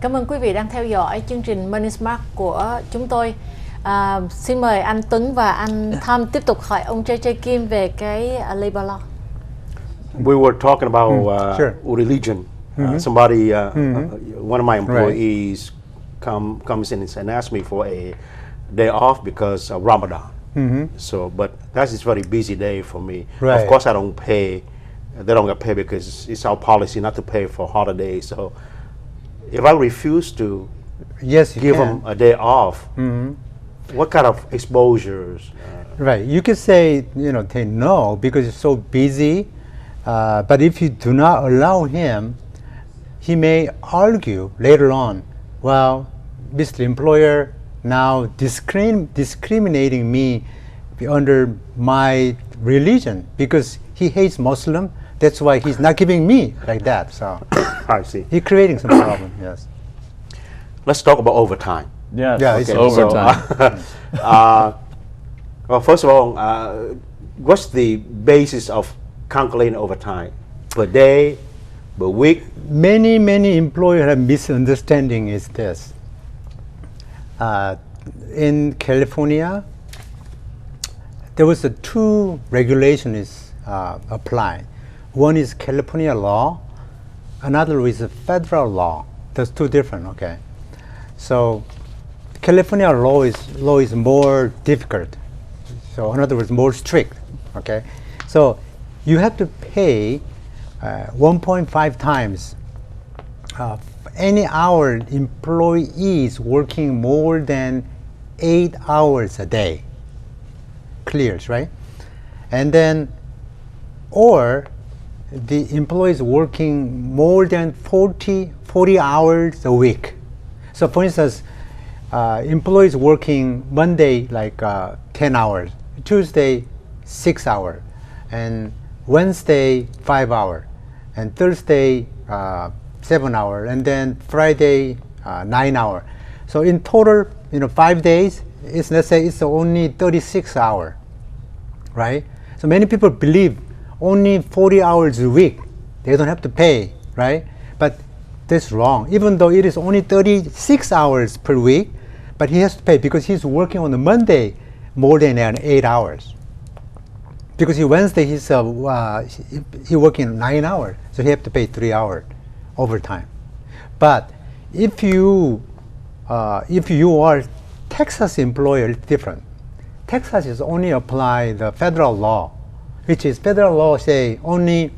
Cảm ơn quý vị đang theo dõi chương trình Money Smart của chúng tôi. Xin mời anh Tuấn và anh Tom tiếp tục hỏi ông JJ Kim về cái labor law. We were talking about Sure. religion. Somebody, one of my employees, comes in and asks me for a day off because of Ramadan. So, but that is very busy day for me. Right. Of course, I don't pay. They don't get paid because it's our policy not to pay for holidays. So, if I refuse to Yes, you give can. them a day off, what kind of exposures? Right. You could say, say no because you're so busy. But if you do not allow him, he may argue later on, well, Mr. Employer now discriminating me under my religion because he hates Muslim. That's why he's not giving me like that. So I see. he's creating some problem. Yes. Let's talk about overtime. Yes. Yeah, it's overtime. Well, first of all, what's the basis of calculating overtime? Per day, per week? Many employers have misunderstanding is this. In California, there was two regulations applied. One is California law, another is a federal law. There's two different, okay? So California law is more difficult. So in other words, more strict, okay? So you have to pay 1.5 times any hour employees working more than 8 hours a day. Clears, right? And then, or the employees working more than 40 hours a week. So for instance, employees working Monday like 10 hours, Tuesday 6 hours, and Wednesday 5 hours, and Thursday 7 hours, and then Friday 9 hours. So in total, 5 days, let's say it's only 36 hours, right? So many people believe only 40 hours a week, they don't have to pay, right? But that's wrong. Even though it is only 36 hours per week, but he has to pay because he's working on a Monday more than 8 hours. Because Wednesday he working 9 hours, so he have to pay 3 hours overtime. But if you are Texas employer, it's different. Texas is only apply the federal law, which is federal law say only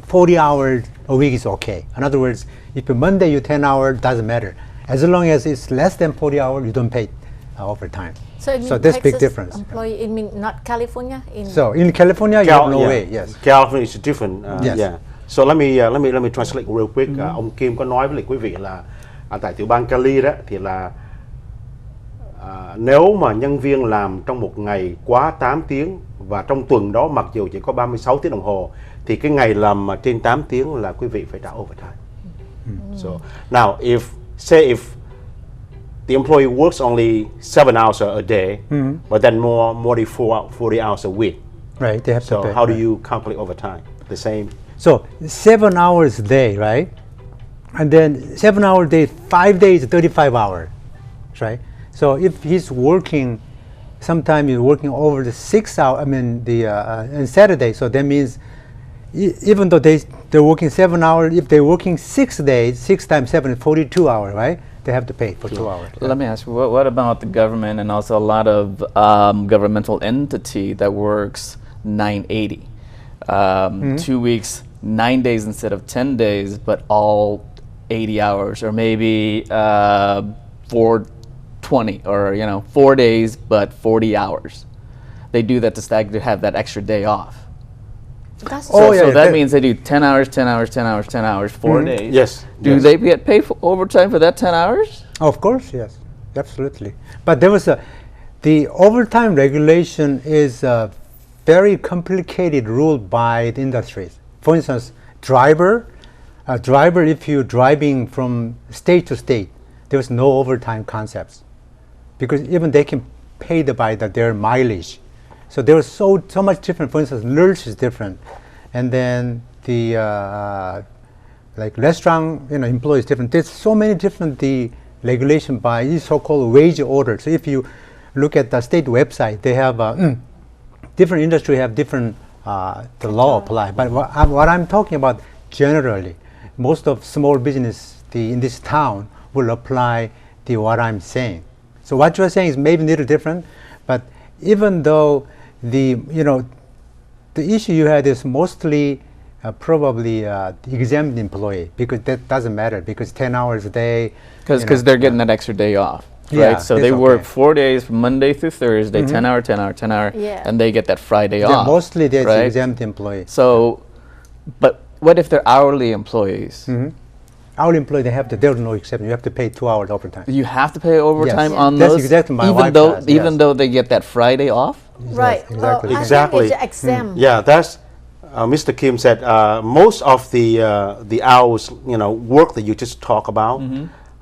40 hours a week is okay. In other words, if Monday you 10 hours, doesn't matter. As long as it's less than 40 hours, you don't pay overtime. So that's big difference. Employee, it means not California? So in California, you have no way. Yes. California is different. Yes. Yeah. So let me translate real quick. Ông Kim có nói với lại quý vị là tại tiểu bang Cali đó thì là nếu mà nhân viên làm trong một ngày quá 8 tiếng và trong tuần đó mặc dù chỉ có 36 tiếng đồng hồ thì cái ngày làm mà trên 8 tiếng là quý vị phải trả overtime. So now if the employee works only 7 hours a day, but then more than 40 hours a week. Right, they have to So pay. how do you calculate overtime? The same. So 7 hours a day, right? And then 7 hour a day, 5 days, 35 hours, right? So if he's working, sometime he's working over the 6 hours, on Saturday, so that means even though they're working 7 hours, if they're working 6 days, 6 times 7 is 42 hours, right? They have to pay for 2 hours. Let me ask you, what about the government and also a lot of governmental entity that works 980? 2 weeks, 9 days instead of 10 days, but all 80 hours, or maybe 420, or 4 days but 40 hours. They do that to have that extra day off. That's So that means they do 10 hours, 10 hours, 10 hours, 10 hours, 4 days. Yes. Do they get paid for overtime for that 10 hours? Of course, yes, absolutely. But there was the overtime regulation is a very complicated rule by the industries. For instance, driver, if you're driving from state to state, there's no overtime concepts because even they can pay by their mileage. So there was so much different. For instance, nurse is different, and then the like restaurant, employees different. There's so many different regulation by these so-called wage order. So if you look at the state website, they have different industry have different the law apply. But what I'm talking about generally, most of small business in this town will apply what I'm saying. So what you're saying is maybe a little different, but even though the issue you had is mostly probably the exempt employee, because that doesn't matter because 10 hours a day. Because they're getting that extra day off. Yeah, right? So that's they work okay. 4 days from Monday through Thursday, 10 hour, 10 hour, 10 hour, Yeah. and they get that Friday Yeah, off. mostly that's right? exempt employee. So, but what if they're hourly employees? Our employee, there's no exception. You have to pay 2 hours overtime. You have to pay overtime Yes. on That's those, exactly my even wife though does, even yes. though they get that Friday off. Right. Exactly. Well, Exactly. I think it's exempt. Yeah, that's Mr. Kim said. Most of the hours work that you just talk about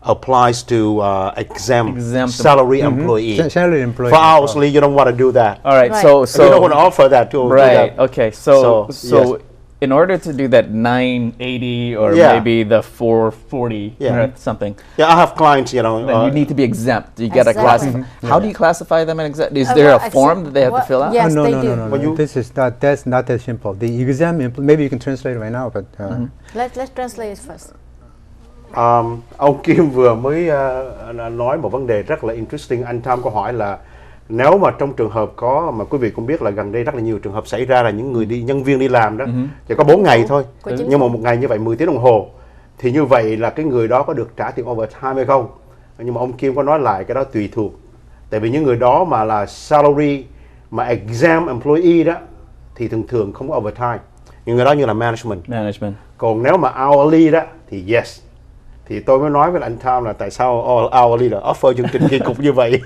applies to exempt salary employee. Salary employee. For hourly, you don't want to do that. All right. Right. So you don't want to offer that to right. do that. Okay. So So, yes. in order to do that 980 or Yeah. maybe the 440 Yeah. or something, Yeah, I have clients. then you need to be exempt. You got to Exactly. classify. How do you classify them in exempt? Is there well, a form that they have to what- fill out? yeah. Yes, no, they no, do. no, no, When no. you- This is not. That's not that simple. The exempt. Maybe you can translate right now, but. Let's translate it first. Ông Kim vừa mới nói một vấn đề rất là interesting. Anh Tham có hỏi là nếu mà trong trường hợp có, mà quý vị cũng biết là gần đây rất là nhiều trường hợp xảy ra là những người nhân viên đi làm đó chỉ có 4 ngày thôi, Của chính nhưng mà phủ. một ngày như vậy 10 tiếng đồng hồ, thì như vậy là cái người đó có được trả tiền overtime hay không? Nhưng mà ông Kim có nói lại cái đó tùy thuộc, tại vì những người đó mà là salary mà exempt employee đó thì thường thường không có overtime, những người đó như là management. Còn nếu mà hourly đó thì yes. Thì tôi mới nói với anh Tham là tại sao hourly là offer chương trình kỳ cục như vậy.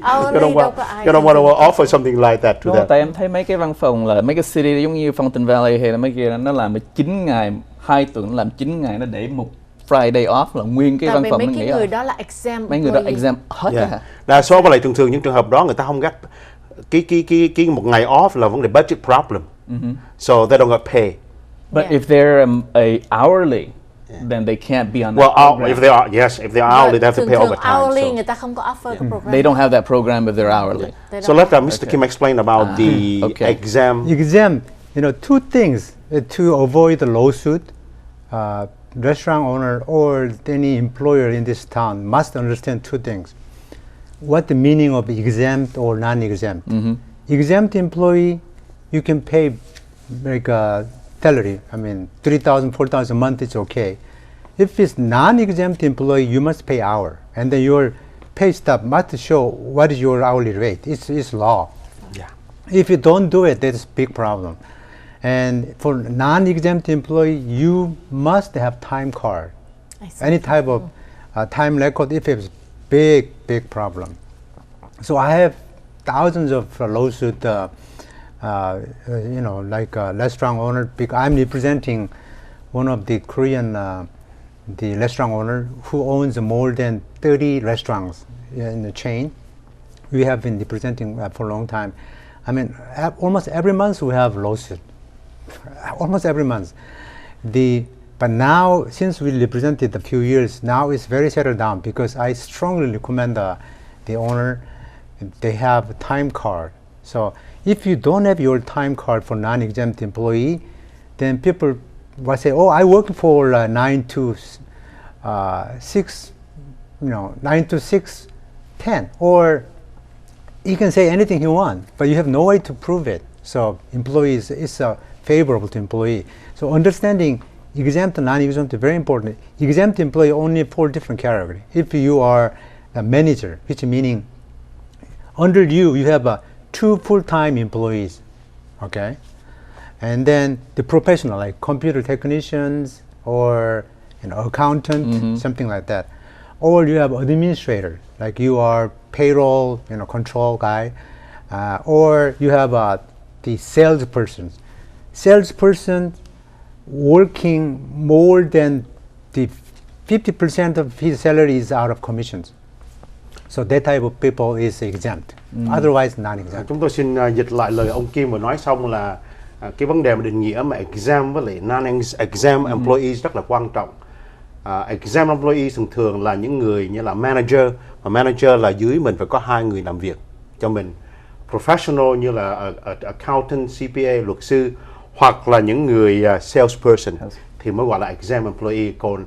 Hourly đâu có ai You don't want to offer something like that to No, them. tại em thấy mấy cái văn phòng là mấy cái city giống như Fountain Valley hay là mấy kia nó làm 9 ngày, 2 tuần làm 9 ngày, nó để một Friday off là nguyên cái Tại văn vì phòng mấy nó cái nghỉ người off. đó là exempt. Mấy người đó employee. exempt hết Yeah. cả. Đa số với lại thường những trường hợp đó người ta không gắt cái một ngày off là vấn đề budget problem. So they don't get paid. But Yeah. if they're a hourly, then they can't be on that Well, program. if they are hourly, they have to Thường pay thường overtime. hourly So. người ta không có offer cái program. They don't have that program if they're hourly. They So don't let have. Mr. Kim explain about the Okay. exam. Exempt, two things to avoid the lawsuit. Restaurant owner or any employer in this town must understand two things. What the meaning of exempt or non-exempt. Exempt employee, you can pay like a salary. I mean, 3,000, 4,000 a month, it's okay. If it's non-exempt employee, you must pay hour, and then your pay stub must show what is your hourly rate. It's law. Yeah. If you don't do it, that's a big problem. And for non-exempt employee, you must have time card. I see. Any type of time record if it's big problem. So I have thousands of lawsuits, like a restaurant owner, because I'm representing one of the Korean the restaurant owner who owns more than 30 restaurants in the chain. We have been representing for a long time. I mean, almost every month we have lawsuit. Almost every month. But now, since we represented a few years, now it's very settled down because I strongly recommend the owner, they have a time card. So if you don't have your time card for non-exempt employee, then people will say, oh, I work for 9 to 6, 9 to 6, 10. Or you can say anything you want, but you have no way to prove it. So employees, it's favorable to employee. So understanding exempt and non-exempt is very important. Exempt employee only 4 different categories. If you are a manager, which meaning under you have 2 full-time employees, okay? And then the professional, like computer technicians or accountant, something like that. Or you have administrator, like you are payroll, control guy, or you have the salesperson. Salesperson working more than the 50% of his salary is out of commissions. So that type of people is exempt. Otherwise non-exempt. Chúng tôi xin dịch lại lời ông Kim vừa nói xong là cái vấn đề mà định nghĩa mà exempt với lại non-exempt employees rất là quan trọng. Exempt employees thường thường là những người như là manager, mà manager là dưới mình phải có 2 người làm việc cho mình. Professional như là accountant, CPA, luật sư, hoặc là những người salesperson thì mới gọi là exempt employee. Còn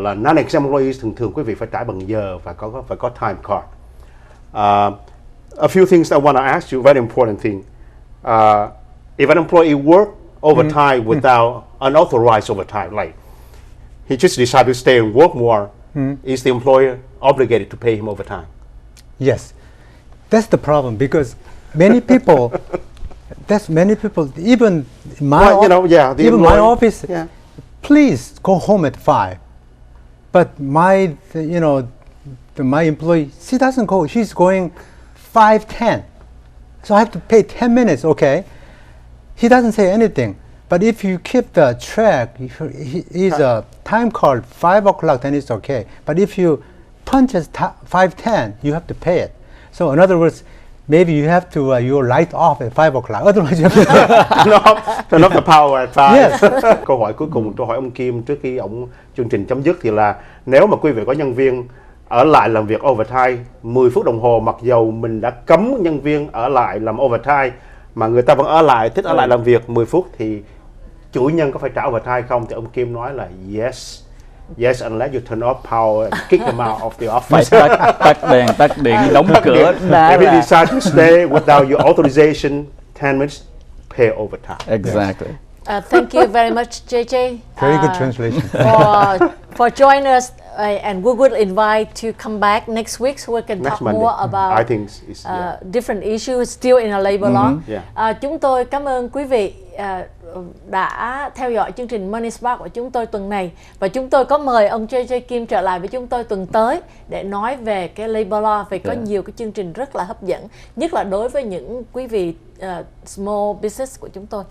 là non-exempt employees thường thường quý vị phải trả bằng giờ và phải có time card. A few things I want to ask you, very important thing. If an employee work overtime without unauthorized overtime, like he just decided to stay and work more, is the employer obligated to pay him overtime? Yes, that's the problem because many people, even my even my office, please go home at 5. But my employee, she doesn't go. She's going 5:10, so I have to pay 10 minutes. Okay, he doesn't say anything. But if you keep the track, he's a time card 5 o'clock, then it's okay. But if you punch at 5:10, you have to pay it. So in other words, maybe you have to your light off at 5 o'clock. Otherwise, you have to turn off the power at 5. Yes. Câu hỏi cuối cùng tôi hỏi ông Kim trước khi chương trình chấm dứt thì là nếu mà quý vị có nhân viên ở lại làm việc overtime 10 phút đồng hồ, mặc dầu mình đã cấm nhân viên ở lại làm overtime mà người ta vẫn ở lại, thích ở lại làm việc 10 phút thì chủ nhân có phải trả overtime không? Thì ông Kim nói là yes, unless you turn off power and kick him out of the office. Phải tắt đèn, đóng cửa. If you decide to stay without your authorization, 10 minutes, pay overtime. Exactly. Thank you very much, JJ. Very good translation. For joining us, and we will invite to come back next week so we can talk Monday. more about I think it's, different issues still in a labor law. Chúng tôi cảm ơn quý vị đã theo dõi chương trình Money Spark của chúng tôi tuần này, và chúng tôi có mời ông JJ Kim trở lại với chúng tôi tuần tới để nói về cái labor law, vì có nhiều cái chương trình rất là hấp dẫn, nhất là đối với những quý vị small business của chúng tôi.